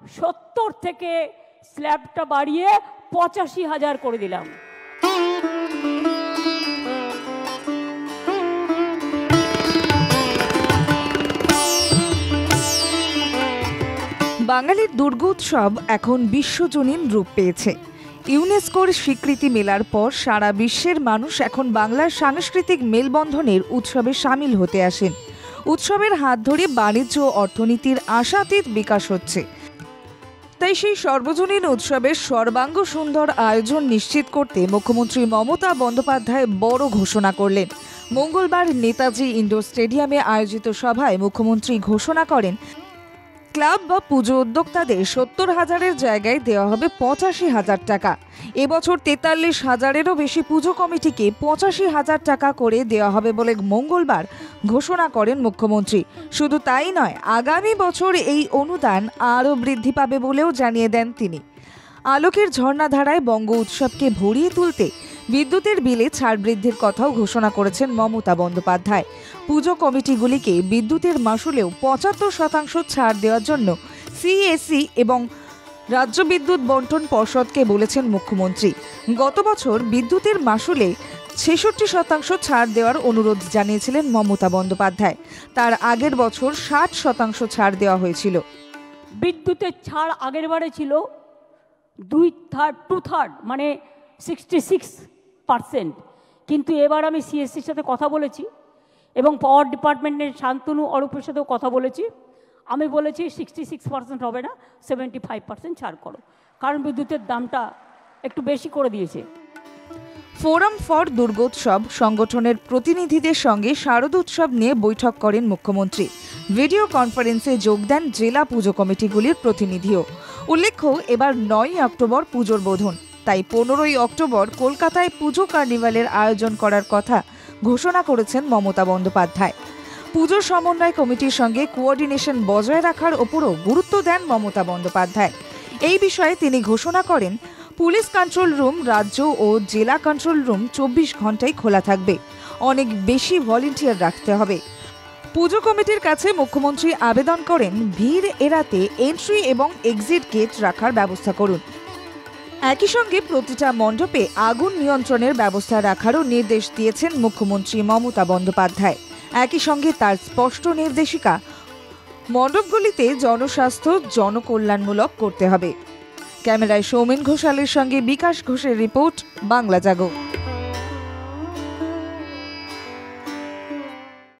70 থেকে স্ল্যাবটা বাড়িয়ে 85,000 করে দিলাম। বাঙালির দুর্গোৎসব এখন বিশ্বজনীন রূপ পেয়েছে। ইউনেস্কোর স্বীকৃতি মেলার পর সারা বিশ্বের মানুষ এখন বাংলার সাংস্কৃতিক মেলবন্ধনের উৎসবে সামিল হতে আসেন। উৎসবের হাত ধরে বাণিজ্য ও অর্থনীতির আশাতীত বিকাশ হচ্ছে। তাই সেই সর্বজনীন উৎসবের সর্বাঙ্গ সুন্দর আয়োজন নিশ্চিত করতে মুখ্যমন্ত্রী মমতা বন্দ্যোপাধ্যায় বড় ঘোষণা করলেন। মঙ্গলবার নেতাজি ইন্ডোর স্টেডিয়ামে আয়োজিত সভায় মুখ্যমন্ত্রী ঘোষণা করেন, ক্লাব বা পুজো উদ্যোক্তাদের 70,000-এর জায়গায় দেওয়া হবে 85,000 টাকা। এবছর 43,000-এরও বেশি পুজো কমিটিকে 85,000 টাকা করে দেওয়া হবে বলে মঙ্গলবার ঘোষণা করেন মুখ্যমন্ত্রী। শুধু তাই নয়, আগামী বছর এই অনুদান আরও বৃদ্ধি পাবে বলেও জানিয়ে দেন তিনি। আলোকের ঝর্ণাধারায় বঙ্গ উৎসবকে ভরিয়ে তুলতে বিদ্যুতের বিলে ছাড় বৃদ্ধির কথাও ঘোষণা করেছেন মমতা বন্দ্যোপাধ্যায়। পুজো কমিটিগুলিকে বিদ্যুতের মাশুলেও 75% ছাড় দেওয়ার জন্য সিএসসি এবং রাজ্য বিদ্যুৎ বন্টন পর্ষদকে বলেছেন মুখ্যমন্ত্রী। গত বছর বিদ্যুতের মাশুলে 66% ছাড় দেওয়ার অনুরোধ জানিয়েছিলেন মমতা বন্দ্যোপাধ্যায়। তার আগের বছর 60% ছাড় দেওয়া হয়েছিল। বিদ্যুতের ছাড় আগের বারে ছিল 2/3 মানে 66%, কিন্তু এবার আমি সিএসসির সাথে কথা বলেছি এবং পাওয়ার ডিপার্টমেন্টের শান্তনু অরূপের সাথেও কথা বলেছি। আমি বলেছি 66% হবে না, 75% ছাড় করো, কারণ বিদ্যুতের দামটা একটু বেশি করে দিয়েছে। ফোরাম ফর দুর্গোৎসব সংগঠনের প্রতিনিধিদের সঙ্গে শারদোৎসব নিয়ে বৈঠক করেন মুখ্যমন্ত্রী। ভিডিও কনফারেন্সে যোগ দেন জেলা পুজো কমিটিগুলির প্রতিনিধিও। উল্লেখ্য, এবার 9 অক্টোবর পুজোর বোধন, তাই 15ই অক্টোবর কলকাতায় পুজো কার্নিভালের আয়োজন করার কথা ঘোষণা করেছেন মমতা বন্দ্যোপাধ্যায়। পুজো সমন্বয় কমিটির সঙ্গে কোঅর্ডিনেশন বজায় রাখার ওপরও গুরুত্ব দেন মমতা বন্দ্যোপাধ্যায়। এই বিষয়ে তিনি ঘোষণা করেন, পুলিশ কন্ট্রোল রুম, রাজ্য ও জেলা কন্ট্রোল রুম 24 ঘন্টাই খোলা থাকবে। অনেক বেশি ভলেন্টিয়ার রাখতে হবে। পুজো কমিটির কাছে মুখ্যমন্ত্রী আবেদন করেন, ভিড় এড়াতে এন্ট্রি এবং এক্সিট গেট রাখার ব্যবস্থা করুন। একই সঙ্গে প্রতিটা মণ্ডপে আগুন নিয়ন্ত্রণের ব্যবস্থা রাখারও নির্দেশ দিয়েছেন মুখ্যমন্ত্রী মমতা বন্দ্যোপাধ্যায়। একই সঙ্গে তার স্পষ্ট নির্দেশিকা, মণ্ডপগুলিতে জনস্বাস্থ্য জনকল্যাণমূলক করতে হবে। ক্যামেরায় সৌমেন ঘোষালের সঙ্গে বিকাশ ঘোষের রিপোর্ট, বাংলা জাগো।